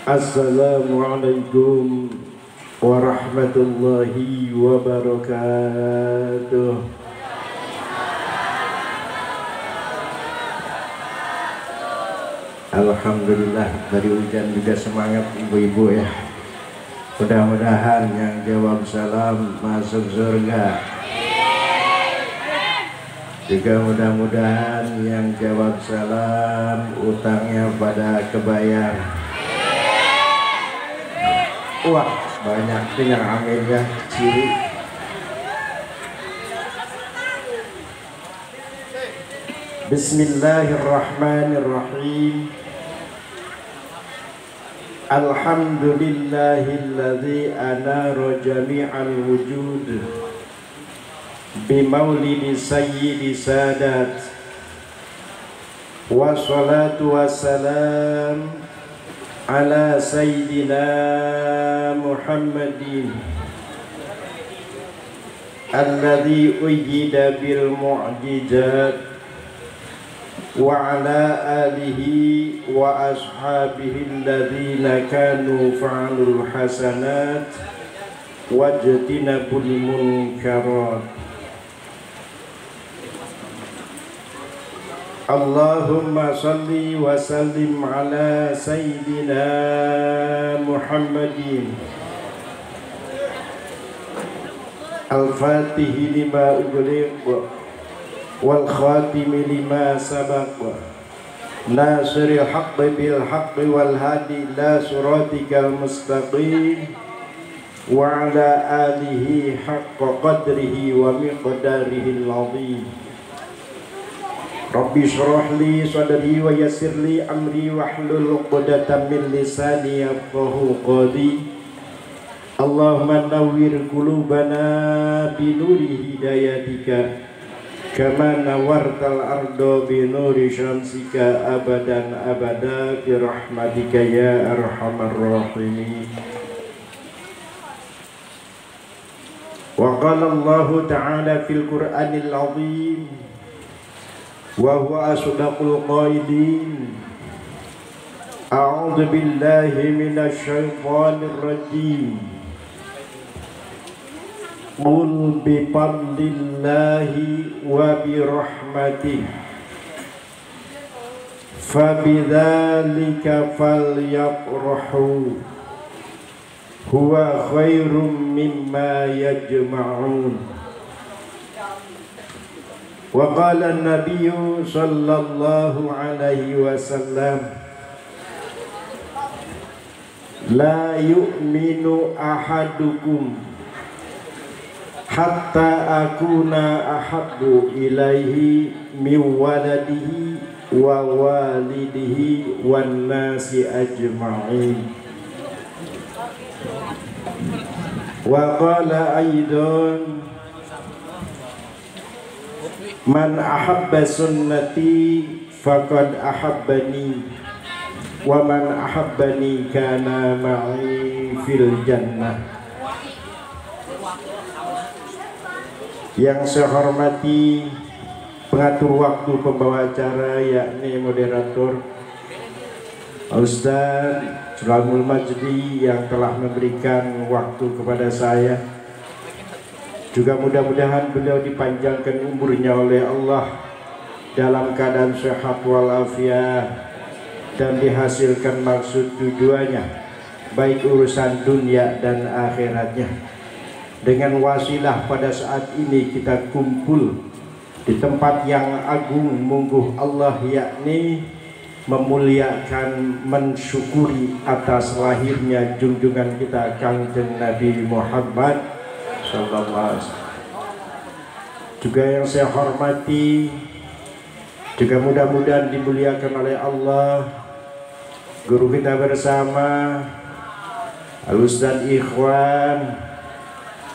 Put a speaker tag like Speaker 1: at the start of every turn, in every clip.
Speaker 1: Assalamualaikum warahmatullahi wabarakatuh. Alhamdulillah, dari hujan juga semangat ibu-ibu ya. Mudah-mudahan yang jawab salam masuk surga. Juga mudah-mudahan yang jawab salam utangnya pada kebayar. Wah, banyak yang amin ya, ciri. Bismillahirrahmanirrahim. Alhamdulillahilladzi anara jami'al wujud bimaulidi sayyidi sadat. Wassalatu wassalam ala sayyidina Muhammadin alladzi uyyida bil mu'jizat wa ala alihi wa ashabihi alladzina kanu fa'alul hasanat wajtinabul munkarat. Allahumma salli wa sallim ala sayyidina Muhammadin al-fatihi lima ughliq wal khatimi lima sabaq nasiril haqqi bil haqqi wal hadi ila siratikal mustaqim wa ala alihi haqqa qadrihi wa miqdarihi al-azim. Rabbi shrah li sadri wa yassir li amri wahlul 'uqdatam min lisani yafqahu qawli. Allahumma nawwir qulubana bi nuri hidayatika kama nawwartal arda bi nuri syamsika abadan abada bi rahmatika ya arhamar rahimin. Wa qala Allah ta'ala fil Qur'anil 'azim wa huwa asdaqul qailin. A'udzu billahi minasy syaithanir rajim. Qul bi fadlillahi wa bi rahmatihi fabidzalika falyafrahu huwa khairum mimma yajma'un. Wa qala an-nabiyyu sallallahu alaihi wasallam la yu'minu ahadukum hatta akuna ahabbu ilaihi min waladihi wa walidihi wan nasi ajma'in. Wa qala aidan man ahabba sunnati faqad ahabbani wa man ahabbani kana ma'i fil jannah. Yang saya hormati pengatur waktu, pembawa acara, yakni moderator Ustaz Sulamul Majdi yang telah memberikan waktu kepada saya. Juga mudah-mudahan beliau dipanjangkan umurnya oleh Allah dalam keadaan sehat walafiat dan dihasilkan maksud tujuannya, baik urusan dunia dan akhiratnya. Dengan wasilah pada saat ini kita kumpul di tempat yang agung mungguh Allah, yakni memuliakan, mensyukuri atas lahirnya junjungan kita Kanjeng Nabi Muhammad sallallahu alaihi wasallam. Juga yang saya hormati, juga mudah-mudahan dimuliakan oleh Allah, guru kita bersama Al-Ustaz Ikhwan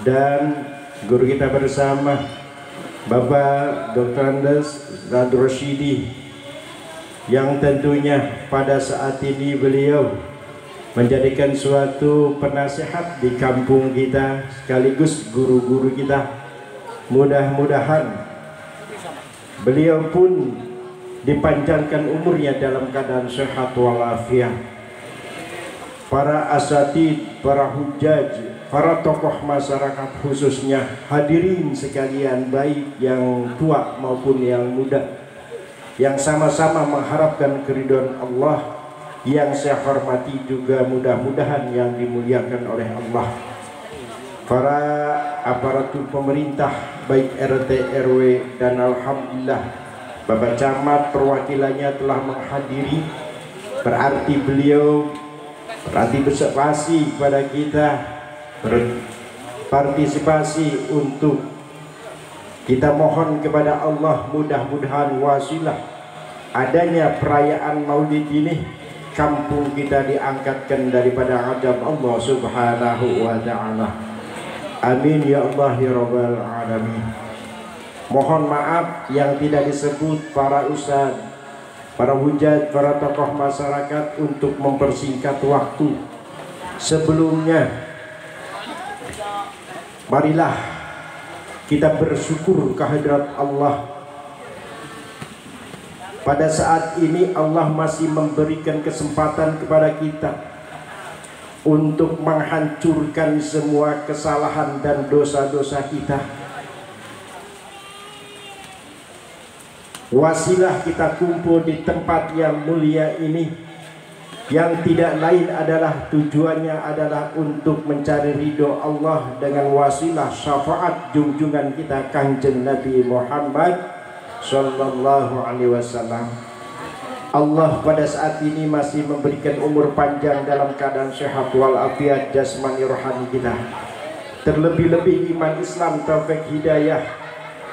Speaker 1: dan guru kita bersama Bapak Dr. Andes Zadul Rasyidi, yang tentunya pada saat ini beliau menjadikan suatu penasihat di kampung kita sekaligus guru-guru kita. Mudah-mudahan beliau pun dipanjangkan umurnya dalam keadaan sehat walafiat. para asatid, para hujaj, para tokoh masyarakat khususnya, hadirin sekalian baik yang tua maupun yang muda, yang sama-sama mengharapkan keridhaan Allah, yang saya hormati juga mudah-mudahan yang dimuliakan oleh Allah. Para aparatur pemerintah baik RT, RW, dan alhamdulillah Bapak Camat perwakilannya telah menghadiri, berarti beliau berpartisipasi kepada kita, berpartisipasi untuk kita mohon kepada Allah mudah-mudahan wasilah adanya perayaan Maulid ini, kampung kita diangkatkan daripada azab Allah Subhanahu wa ta'ala. Amin ya Allah ya Rabbal alamin. Mohon maaf yang tidak disebut para ustadz, para hujat, para tokoh masyarakat untuk mempersingkat waktu. Sebelumnya, marilah kita bersyukur kehadirat Allah. Pada saat ini Allah masih memberikan kesempatan kepada kita untuk menghancurkan semua kesalahan dan dosa-dosa kita. Wasilah kita kumpul di tempat yang mulia ini, yang tidak lain adalah tujuannya adalah untuk mencari ridho Allah dengan wasilah syafaat junjungan kita Kanjeng Nabi Muhammad Sallallahu Alaihi Wasallam. Allah pada saat ini masih memberikan umur panjang dalam keadaan sehat walafiat jasmani rohani kita. Terlebih-lebih iman Islam taufik hidayah.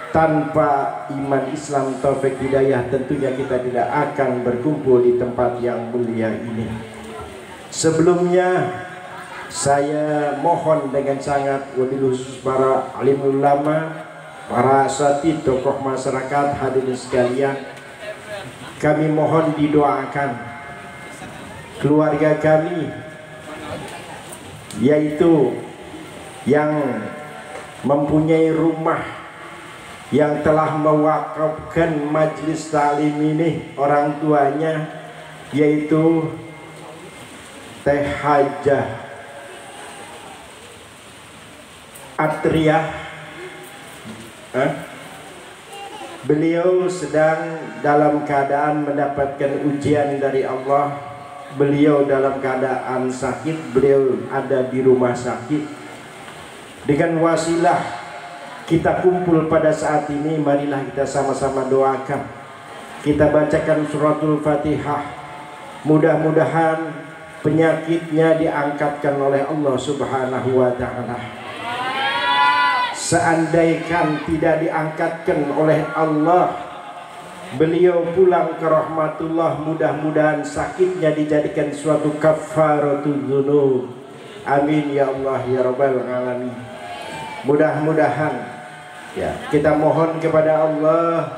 Speaker 1: Tanpa iman Islam taufik hidayah tentunya kita tidak akan berkumpul di tempat yang mulia ini. Sebelumnya saya mohon dengan sangat wabil khusus para alim ulama, para asatid, tokoh masyarakat, hadirin sekalian, kami mohon didoakan keluarga kami, yaitu yang mempunyai rumah, yang telah mewakafkan majlis taklim ini, orang tuanya yaitu Teh Hajah Atriah. Beliau sedang dalam keadaan mendapatkan ujian dari Allah. Beliau dalam keadaan sakit, beliau ada di rumah sakit. Dengan wasilah kita kumpul pada saat ini, marilah kita sama-sama doakan. Kita bacakan suratul Fatihah. Mudah-mudahan penyakitnya diangkatkan oleh Allah Subhanahu wa ta'ala. Seandainya tidak diangkatkan oleh Allah, beliau pulang ke rahmatullah, mudah-mudahan sakitnya dijadikan suatu kafaratul dzunub. Amin ya Allah ya Rabbal alamin. Mudah-mudahan ya, kita mohon kepada Allah,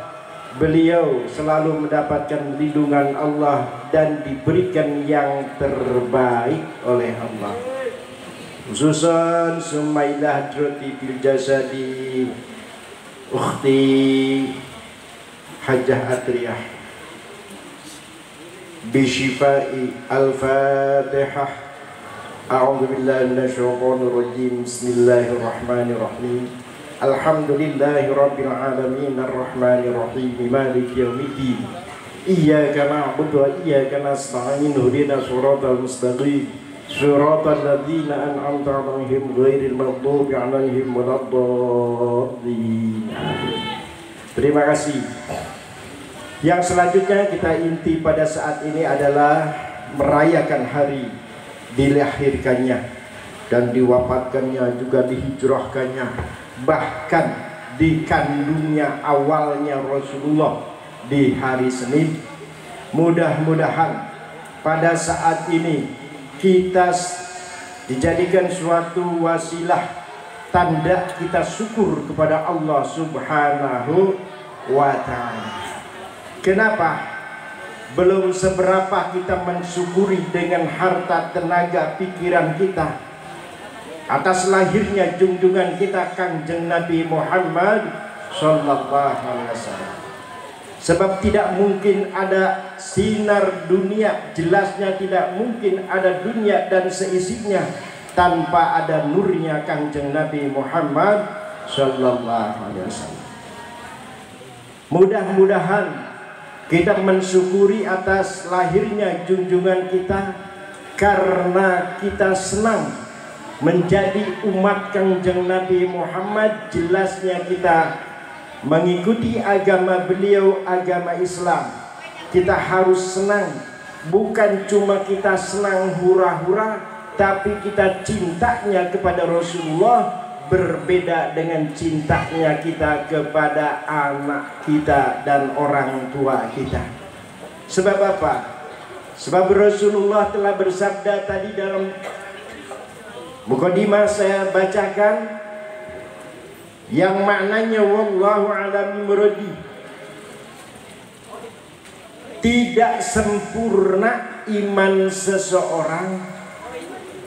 Speaker 1: beliau selalu mendapatkan lindungan Allah dan diberikan yang terbaik oleh Allah. Khususan Sumailah Droti bil Jasadi Ukhti Hajah Atriyah Bishifai Al-Fatihah. A'udzu billahi minasyaitonir rajim. Bismillahirrahmanirrahim. Alhamdulillahi rabbil alamin arrahmanir rahim maliki yaumiddin. Iyyaka na'budu wa iyyaka nasta'in ihdinas siratal mustaqim siratal ladzina an'amta 'alaihim ghairil maghdubi 'alaihim waladdallin. Terima kasih. Yang selanjutnya kita inti pada saat ini adalah merayakan hari dilahirkannya dan diwafatkannya, juga dihijrahkannya, bahkan dikandungnya awalnya Rasulullah di hari Senin. Mudah-mudahan pada saat ini kita dijadikan suatu wasilah, tanda kita syukur kepada Allah Subhanahu wa ta'ala. Kenapa? Belum seberapa kita mensyukuri dengan harta, tenaga, pikiran kita atas lahirnya junjungan kita Kanjeng Nabi Muhammad Sallallahu Alaihi Wasallam. Sebab tidak mungkin ada sinar dunia, jelasnya tidak mungkin ada dunia dan seisinya tanpa ada nurnya Kangjeng Nabi Muhammad sallallahu alaihi wasallam. Mudah-mudahan kita mensyukuri atas lahirnya junjungan kita, karena kita senang menjadi umat Kangjeng Nabi Muhammad. Jelasnya kita mengikuti agama beliau, agama Islam. Kita harus senang, bukan cuma kita senang hura-hura, tapi kita cintanya kepada Rasulullah berbeda dengan cintanya kita kepada anak kita dan orang tua kita. Sebab apa? Sebab Rasulullah telah bersabda tadi dalam mukadimah saya bacakan, yang maknanya wallahu a'lam bimuradi. Tidak sempurna iman seseorang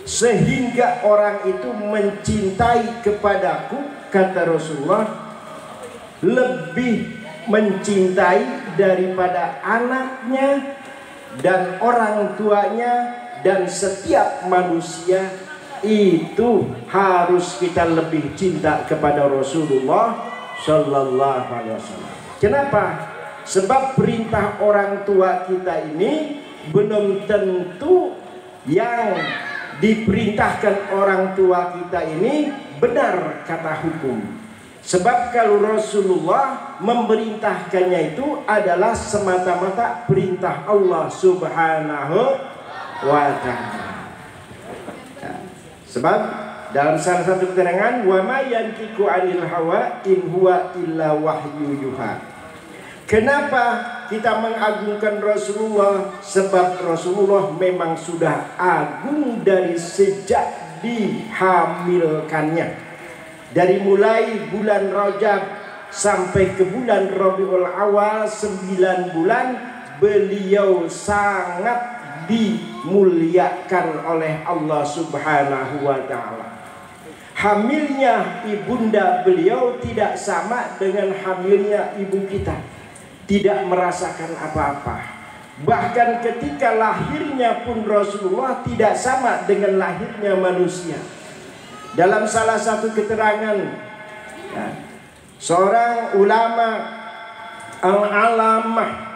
Speaker 1: sehingga orang itu mencintai kepadaku, kata Rasulullah, lebih mencintai daripada anaknya dan orang tuanya dan setiap manusia. Itu harus kita lebih cinta kepada Rasulullah sallallahu alaihi wasallam. Kenapa? Sebab perintah orang tua kita ini belum tentu yang diperintahkan orang tua kita ini benar kata hukum. Sebab kalau Rasulullah memerintahkannya itu adalah semata-mata perintah Allah Subhanahu wa ta'ala. Sebab dalam salah satu keterangan, wa ma yantiqu 'anil hawa in huwa illa wahyu yuha. Kenapa kita mengagungkan Rasulullah? Sebab Rasulullah memang sudah agung dari sejak dihamilkannya. Dari mulai bulan Rajab sampai ke bulan Rabiul Awal, 9 bulan beliau sangat dimuliakan oleh Allah Subhanahu wa ta'ala. Hamilnya ibunda beliau tidak sama dengan hamilnya ibu kita, tidak merasakan apa-apa. Bahkan ketika lahirnya pun Rasulullah tidak sama dengan lahirnya manusia. Dalam salah satu keterangan ya, seorang ulama al-alamah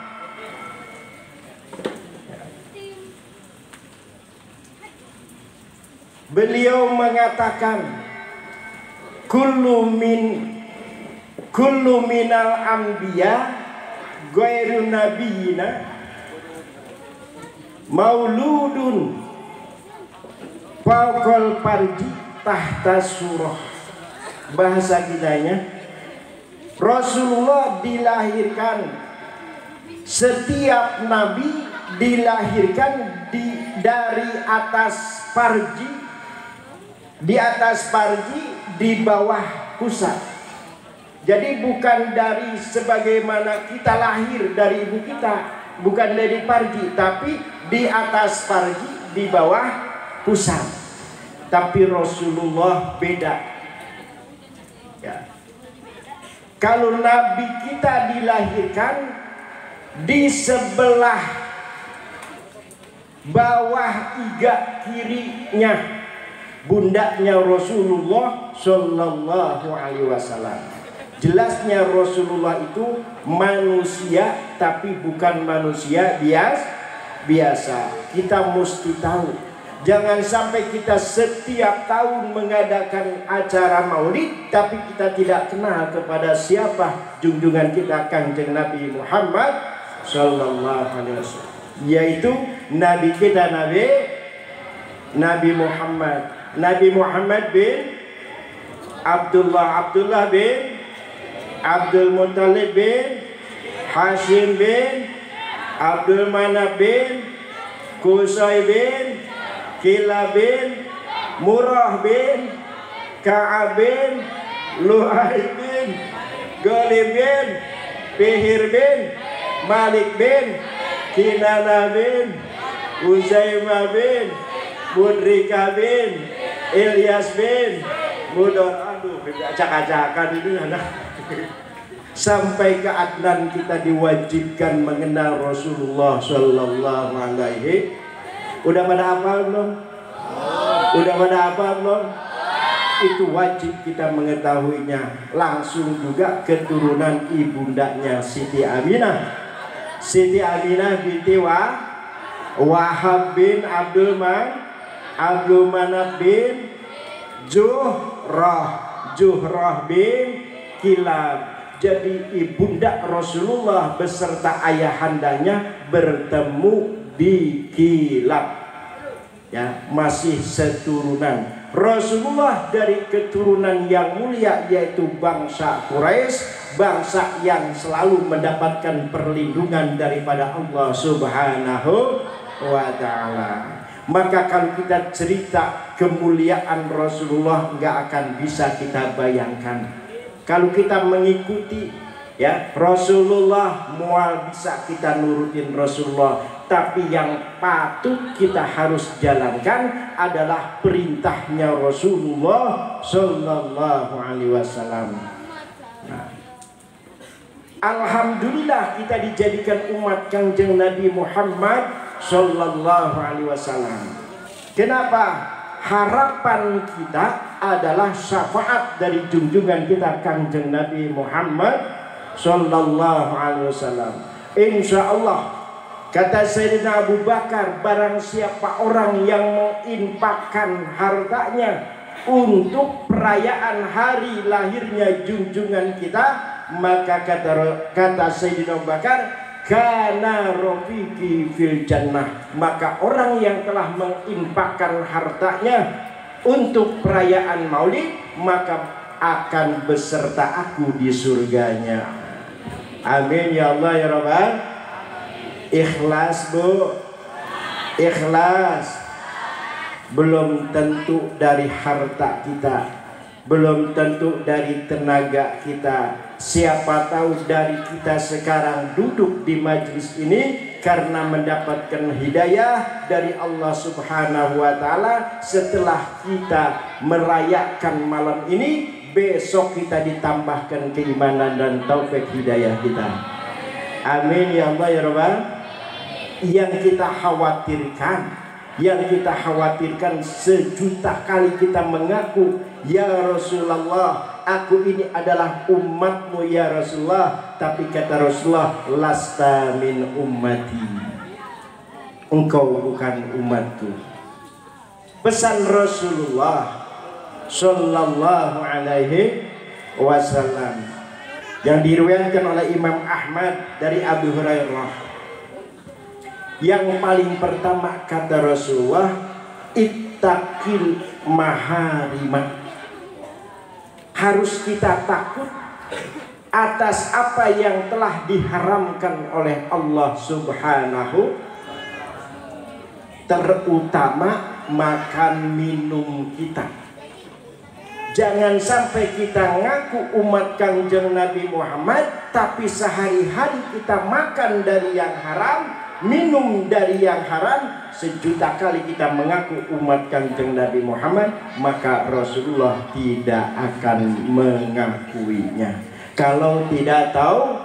Speaker 1: beliau mengatakan, kullu minal anbiya ghairu nabiyina mauludun faqal farji tahta surah. Bahasa kitanya, Rasulullah dilahirkan, setiap nabi dilahirkan dari atas farji, di atas farji, di bawah pusat. Jadi bukan dari sebagaimana kita lahir dari ibu kita, bukan dari farji, tapi di atas farji, di bawah pusat. Tapi Rasulullah beda ya. Kalau Nabi kita dilahirkan di sebelah bawah iga kirinya bundaknya Rasulullah sallallahu alaihi wasallam. Jelasnya Rasulullah itu manusia, tapi bukan manusia biasa. Kita mesti tahu, jangan sampai kita setiap tahun mengadakan acara maulid tapi kita tidak kenal kepada siapa junjungan kita Kangjeng Nabi Muhammad sallallahu alaihi wasallam, yaitu Nabi kita Nabi Muhammad. Nabi Muhammad bin Abdullah bin Abdul Muttalib bin Hashim bin Abdul Manaf bin Qusay bin Kilab bin Murrah bin Ka'ab bin Lu'ay bin Ghalib bin Fihir bin Malik bin Kinana bin Uzaimah bin Mudrika bin Ilyas bin Mudor. Aduh, acak-acakan ini anak. Sampai ke Adnan kita diwajibkan mengenal Rasulullah Sallallahu Alaihi. Udah pada hafal belum? Udah pada hafal belum? Itu wajib kita mengetahuinya. Langsung juga keturunan ibundanya Siti Aminah. Siti Aminah binti Wahab bin Abdul Manaf bin Juhrah bin Kilab. Jadi ibunda Rasulullah beserta ayahandanya bertemu di Kilab. Ya, masih seturunan. Rasulullah dari keturunan yang mulia, yaitu bangsa Quraisy, bangsa yang selalu mendapatkan perlindungan daripada Allah Subhanahu wa ta'ala. Maka kalau kita cerita kemuliaan Rasulullah nggak akan bisa kita bayangkan. Kalau kita mengikuti ya Rasulullah, mual bisa kita nurutin Rasulullah, tapi yang patut kita harus jalankan adalah perintahnya Rasulullah Sallallahu Alaihi Wasallam. Nah, alhamdulillah kita dijadikan umat Kanjeng Nabi Muhammad Sallallahu Alaihi Wasallam. Kenapa? Harapan kita adalah syafaat dari junjungan kita Kanjeng Nabi Muhammad Sallallahu Alaihi Wasallam. Insya Allah, kata Sayyidina Abu Bakar, barang siapa orang yang menginfakkan hartanya untuk perayaan hari lahirnya junjungan kita, maka kata Sayyidina Abu Bakar, kana rafiqi fil jannah, maka orang yang telah menginfakkan hartanya untuk perayaan Maulid maka akan beserta aku di surganya. Amin ya Allah ya Rabbal. Ikhlas Bu, ikhlas. Belum tentu dari harta kita, belum tentu dari tenaga kita. Siapa tahu dari kita sekarang duduk di majlis ini karena mendapatkan hidayah dari Allah Subhanahu wa ta'ala. Setelah kita merayakan malam ini, besok kita ditambahkan keimanan dan taufik hidayah kita. Amin ya Allah ya Rabbal. Yang kita khawatirkan sejuta kali kita mengaku, ya Rasulullah, aku ini adalah umatmu ya Rasulullah. Tapi kata Rasulullah, lasta min ummati, engkau bukan umatku. Pesan Rasulullah Sallallahu Alaihi Wasallam yang diriwayatkan oleh Imam Ahmad dari Abu Hurairah. Yang paling pertama kata Rasulullah, ittaqil maharimah. Harus kita takut atas apa yang telah diharamkan oleh Allah Subhanahu, terutama makan minum kita. Jangan sampai kita ngaku umat Kanjeng Nabi Muhammad, tapi sehari-hari kita makan dari yang haram, minum dari yang haram. Sejuta kali kita mengaku umat Kanjeng Nabi Muhammad, maka Rasulullah tidak akan mengakuinya. Kalau tidak tahu,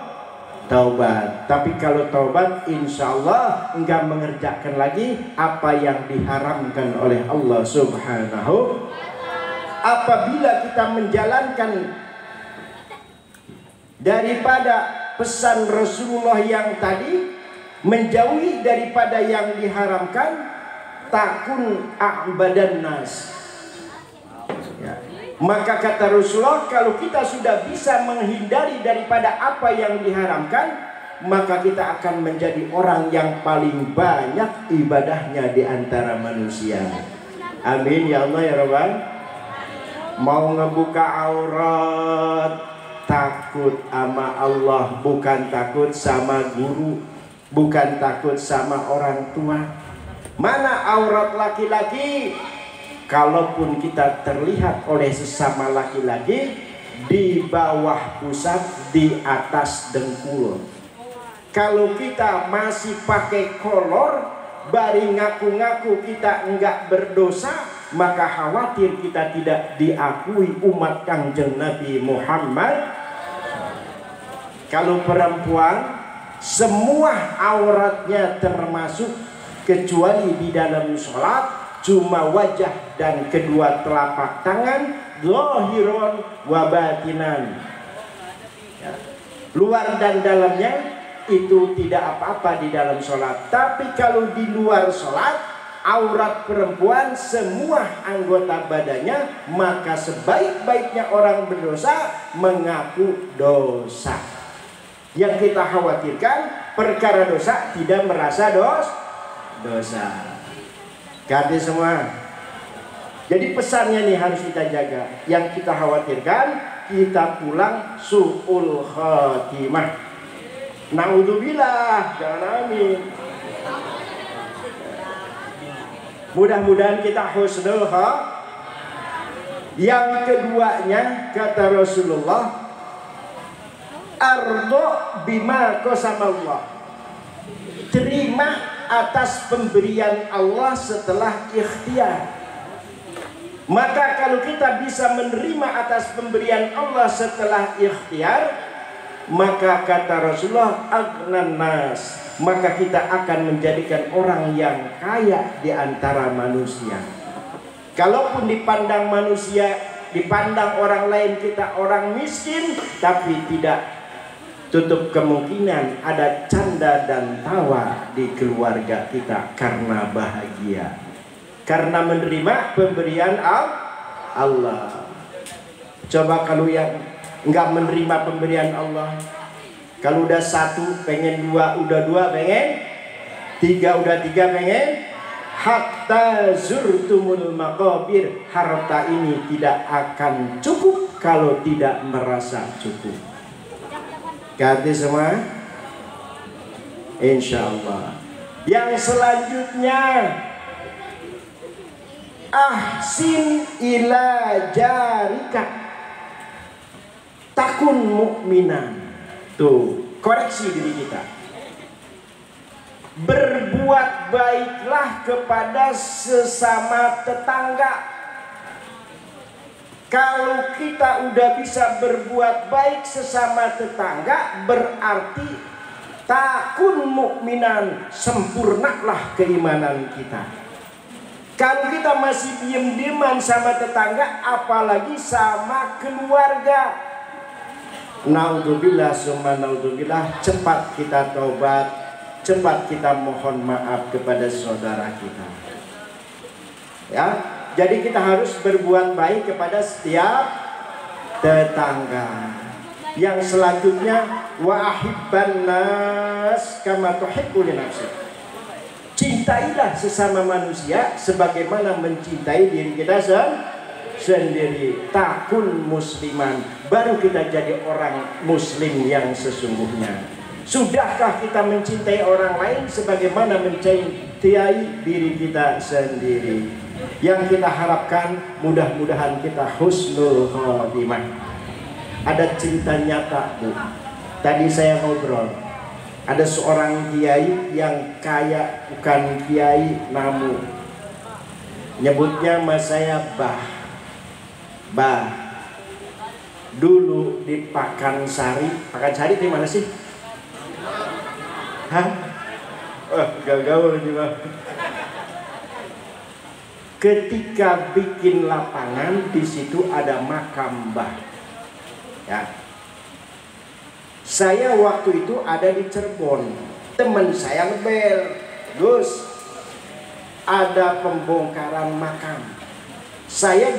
Speaker 1: taubat. Tapi kalau taubat, insya Allah enggak mengerjakan lagi apa yang diharamkan oleh Allah Subhanahu. Apabila kita menjalankan daripada pesan Rasulullah yang tadi, menjauhi daripada yang diharamkan, takun a'badan nas ya. Maka kata Rasulullah, kalau kita sudah bisa menghindari daripada apa yang diharamkan, maka kita akan menjadi orang yang paling banyak ibadahnya di antara manusia. Amin ya Allah ya Rabbal. Mau ngebuka aurat, takut sama Allah, bukan takut sama guru, bukan takut sama orang tua. Mana aurat laki-laki? Kalaupun kita terlihat oleh sesama laki-laki, di bawah pusat, di atas dengkul. Kalau kita masih pakai kolor, bari ngaku-ngaku kita enggak berdosa, maka khawatir kita tidak diakui umat Kanjeng Nabi Muhammad. Kalau perempuan semua auratnya termasuk kecuali di dalam sholat cuma wajah dan kedua telapak tangan, zahiron wa batinan. Ya. Luar dan dalamnya itu tidak apa-apa di dalam sholat. Tapi kalau di luar sholat, aurat perempuan semua anggota badannya, maka sebaik-baiknya orang berdosa mengaku dosa. Yang kita khawatirkan perkara dosa tidak merasa dosa. Ganti semua. Jadi pesannya nih harus kita jaga. Yang kita khawatirkan kita pulang su'ul khatimah. Naudzubillah, jangan amin. Mudah-mudahan kita husnul khatimah. Yang keduanya kata Rasulullah, ardo bima qasamallah. Terima atas pemberian Allah setelah ikhtiar. Maka kalau kita bisa menerima atas pemberian Allah setelah ikhtiar, maka kata Rasulullah agnan nas, maka kita akan menjadikan orang yang kaya di antara manusia. Kalaupun dipandang manusia, dipandang orang lain kita orang miskin, tapi tidak tutup kemungkinan ada canda dan tawa di keluarga kita karena bahagia, karena menerima pemberian Allah. Coba kalau yang nggak menerima pemberian Allah, kalau udah satu pengen dua, udah dua pengen tiga, udah tiga pengen, hatta zurtumul maqabir, harta ini tidak akan cukup kalau tidak merasa cukup. Ganti semua, insya Allah. Yang selanjutnya, ahsin ila jarika takun mukminan. Tuh, koreksi diri kita. Berbuat baiklah kepada sesama tetangga. Kalau kita udah bisa berbuat baik sesama tetangga, berarti takun mukminan, sempurnalah keimanan kita. Kalau kita masih diem-dieman sama tetangga, apalagi sama keluarga. Naudzubillah summa naudzubillah, cepat kita taubat, cepat kita mohon maaf kepada saudara kita. Ya. Jadi kita harus berbuat baik kepada setiap tetangga. Yang selanjutnya, wa ahibban nas kama tuhibbu li nafsik. Cintailah sesama manusia sebagaimana mencintai diri kita sendiri. Takun musliman, baru kita jadi orang muslim yang sesungguhnya. Sudahkah kita mencintai orang lain sebagaimana mencintai diri kita sendiri? Yang kita harapkan mudah-mudahan kita husnul khotimah. Ada cerita nyata, Bu. Tadi saya ngobrol, ada seorang kiai yang kaya, bukan kiai namun nyebutnya mas saya Bah. Dulu di Pakansari. Pakansari di mana sih? Hah? Gaul ini Bang. Ketika bikin lapangan, di situ ada makam Mbah. Ya. Saya waktu itu ada di Cirebon. Teman saya ngebel, Gus, ada pembongkaran makam. Saya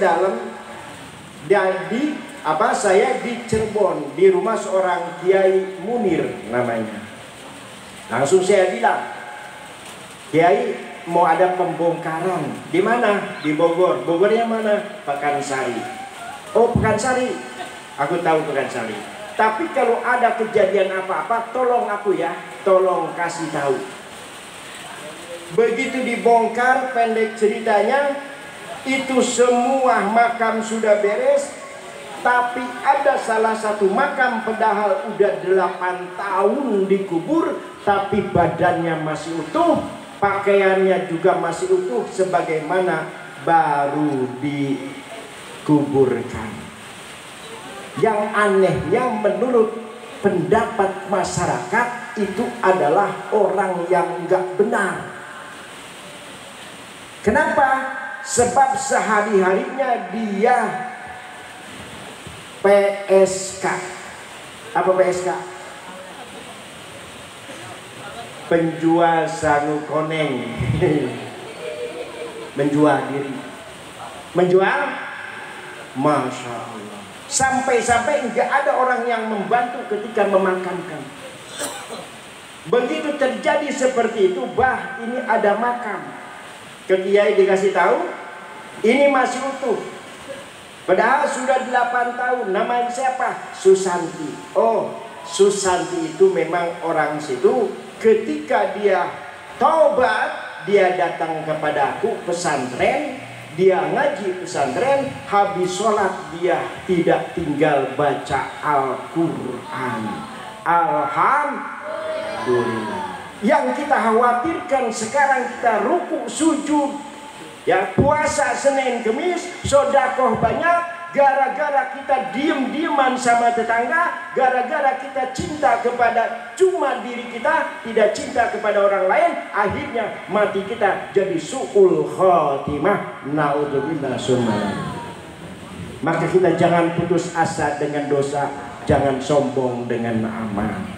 Speaker 1: saya di Cirebon, di rumah seorang Kiai Munir namanya. Langsung saya bilang, Kiai, mau ada pembongkaran. Di mana? Di Bogor. Bogornya mana? Pakansari. Oh, Pakansari. Aku tahu Pakansari. Tapi kalau ada kejadian apa-apa, tolong aku ya. Tolong kasih tahu. Begitu dibongkar, pendek ceritanya, itu semua makam sudah beres. Tapi ada salah satu makam padahal udah 8 tahun dikubur, tapi badannya masih utuh. Pakaiannya juga masih utuh sebagaimana baru dikuburkan. Yang anehnya menurut pendapat masyarakat itu adalah orang yang nggak benar. Kenapa? Sebab sehari-harinya dia PSK. Apa PSK? Penjual sangu koneng. Menjual diri. Menjual? Masya Allah. Sampai-sampai nggak ada orang yang membantu ketika memakamkan. Begitu terjadi seperti itu, bah ini ada makam. Ke kiai dikasih tahu, ini masih utuh. Padahal sudah 8 tahun. Namanya siapa? Susanti. Oh, Susanti itu memang orang situ. Ketika dia taubat, dia datang kepadaku pesantren, dia ngaji pesantren, habis sholat dia tidak tinggal baca Al-Quran. Alhamdulillah. Yang kita khawatirkan sekarang kita ruku sujud, ya puasa Senin Kemis, sodakoh banyak, gara-gara kita diem-dieman sama tetangga, gara-gara kita cinta kepada cuma diri kita, tidak cinta kepada orang lain, akhirnya mati kita jadi su'ul khotimah. Naudzubillah summa. Maka kita jangan putus asa dengan dosa, jangan sombong dengan amal.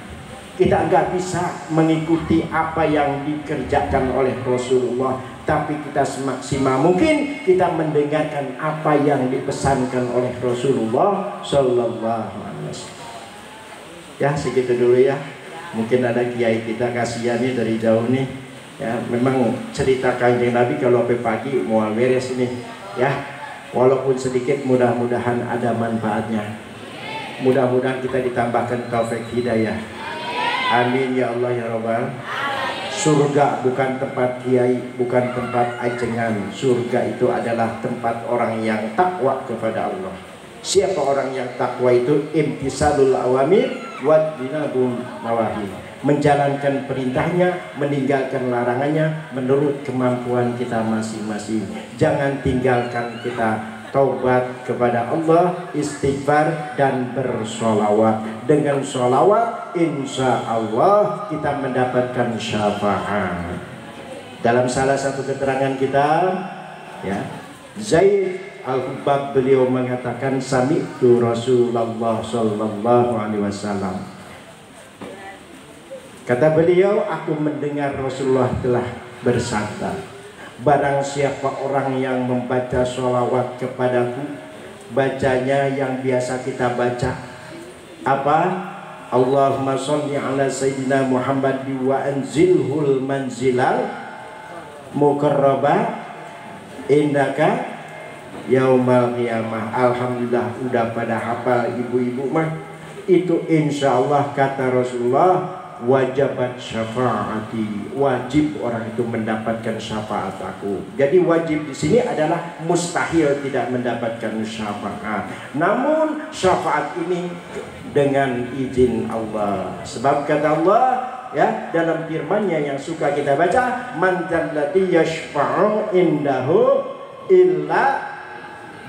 Speaker 1: Kita nggak bisa mengikuti apa yang dikerjakan oleh Rasulullah, tapi kita semaksimal mungkin kita mendengarkan apa yang dipesankan oleh Rasulullah Sallallahu Alaihi Wasallam. Ya segitu dulu ya. Mungkin ada kiai kita kasihan nih dari jauh nih. Ya memang cerita Kanjeng Nabi kalau sampai pagi mau beres ini. Ya walaupun sedikit mudah-mudahan ada manfaatnya. Mudah-mudahan kita ditambahkan taufik hidayah. Amin ya Allah ya Rabbal. Surga bukan tempat kiai, bukan tempat ajengan. Surga itu adalah tempat orang yang takwa kepada Allah. Siapa orang yang takwa itu? Imtisalul awamir wa dinabul nawahi. Menjalankan perintahnya, meninggalkan larangannya menurut kemampuan kita masing-masing. Jangan tinggalkan kita taubat kepada Allah, istighfar dan bersolawat. Dengan solawat insya Allah kita mendapatkan syafaat. Dalam salah satu keterangan kita, ya, Zaid Al-Hubab beliau mengatakan sami'tu Rasulullah sallallahu alaihi wasallam. Kata beliau, aku mendengar Rasulullah telah bersabda, barang siapa orang yang membaca sholawat kepadaku, bacanya yang biasa kita baca, apa? Allahumma sholli ala sayyidina Muhammad wa anzilhul manzilal mukarraba indaka yaumal qiyamah. Alhamdulillah udah pada hafal ibu-ibu mah. Itu insya Allah kata Rasulullah, wajibat syafaati, wajib orang itu mendapatkan syafaat aku. Jadi wajib di sini adalah mustahil tidak mendapatkan syafaat. Namun syafaat ini dengan izin Allah. Sebab kata Allah ya dalam firman-Nya yang suka kita baca, man dzalladzi yashfa'u indahu illa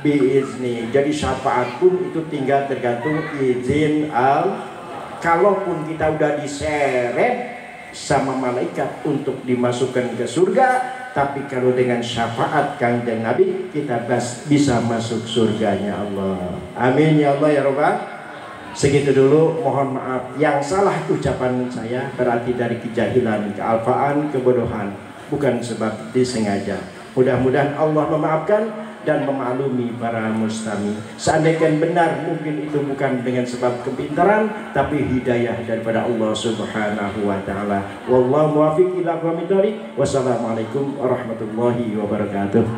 Speaker 1: biizni. Jadi syafaat pun itu tinggal tergantung izin Allah. Kalaupun kita udah diseret sama malaikat untuk dimasukkan ke surga, tapi kalau dengan syafaat Kanjeng Nabi kita bisa masuk surganya Allah. Amin ya Allah ya Rabbal. Segitu dulu, mohon maaf yang salah ucapan saya berarti dari kejahilan, kealfaan, kebodohan, bukan sebab disengaja. Mudah-mudahan Allah memaafkan dan memaklumi para mustami. Seandainya benar mungkin itu bukan dengan sebab kepintaran, tapi hidayah daripada Allah Subhanahu wa taala. Wallahu muwaffiq ila aqwamit thoriq. Wassalamualaikum warahmatullahi wabarakatuh.